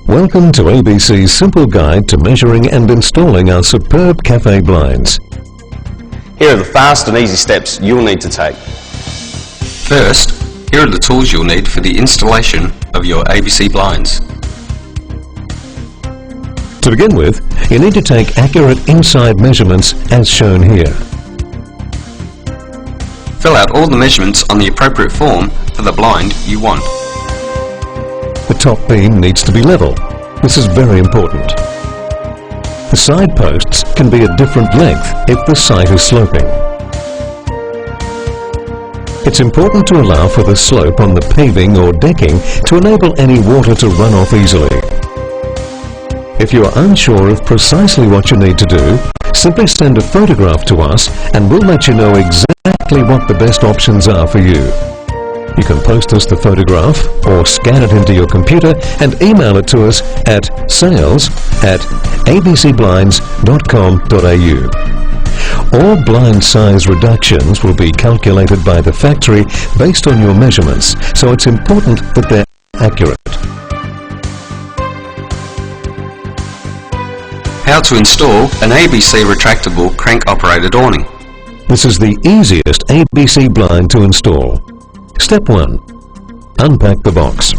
Welcome to ABC's simple guide to measuring and installing our superb cafe blinds. Here are the fast and easy steps you'll need to take. First, here are the tools you'll need for the installation of your ABC blinds. To begin with, you need to take accurate inside measurements as shown here. Fill out all the measurements on the appropriate form for the blind you want. The top beam needs to be level. This is very important. The side posts can be a different length if the site is sloping. It's important to allow for the slope on the paving or decking to enable any water to run off easily. If you are unsure of precisely what you need to do, simply send a photograph to us and we'll let you know exactly what the best options are for you. You can post us the photograph or scan it into your computer and email it to us at sales@abcblinds.com.au. All blind size reductions will be calculated by the factory based on your measurements, so it's important that they're accurate. How to install an ABC retractable crank-operated awning. This is the easiest ABC blind to install. Step 1. Unpack the box.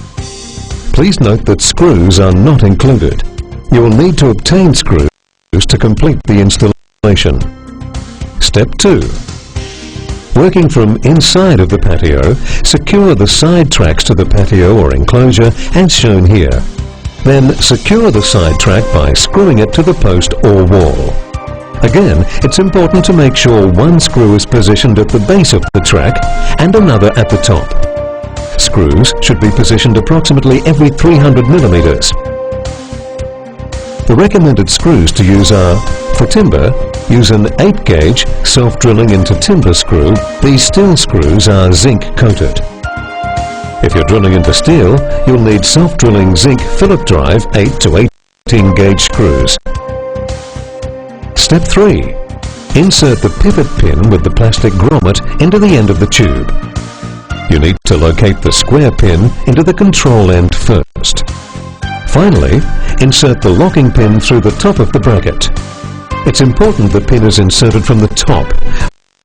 Please note that screws are not included. You will need to obtain screws to complete the installation. Step 2. Working from inside of the patio, secure the side tracks to the patio or enclosure as shown here. Then secure the side track by screwing it to the post or wall. Again, it's important to make sure one screw is positioned at the base of the track and another at the top. Screws should be positioned approximately every 300 millimeters. The recommended screws to use are, for timber, use an 8-gauge self-drilling into timber screw. These steel screws are zinc coated. If you're drilling into steel, you'll need self-drilling zinc Phillip drive 8 to 18 gauge screws. Step 3. Insert the pivot pin with the plastic grommet into the end of the tube. You need to locate the square pin into the control end first. Finally, insert the locking pin through the top of the bracket. It's important the pin is inserted from the top,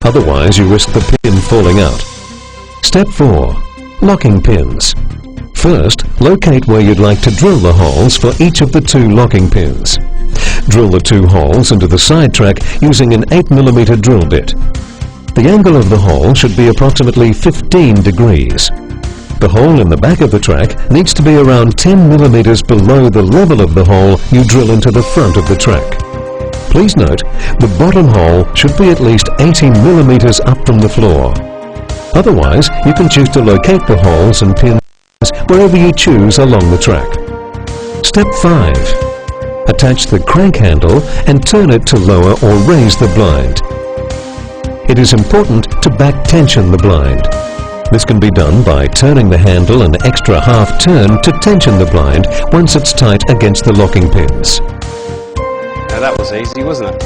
otherwise you risk the pin falling out. Step 4. Locking pins. First, locate where you'd like to drill the holes for each of the 2 locking pins. Drill the 2 holes into the side track using an 8mm drill bit. The angle of the hole should be approximately 15 degrees. The hole in the back of the track needs to be around 10 millimeters below the level of the hole you drill into the front of the track. Please note, the bottom hole should be at least 18 millimeters up from the floor. Otherwise, you can choose to locate the holes and pins wherever you choose along the track. Step 5. Attach the crank handle and turn it to lower or raise the blind. It is important to back tension the blind. This can be done by turning the handle an extra half turn to tension the blind once it's tight against the locking pins. Now that was easy, wasn't it?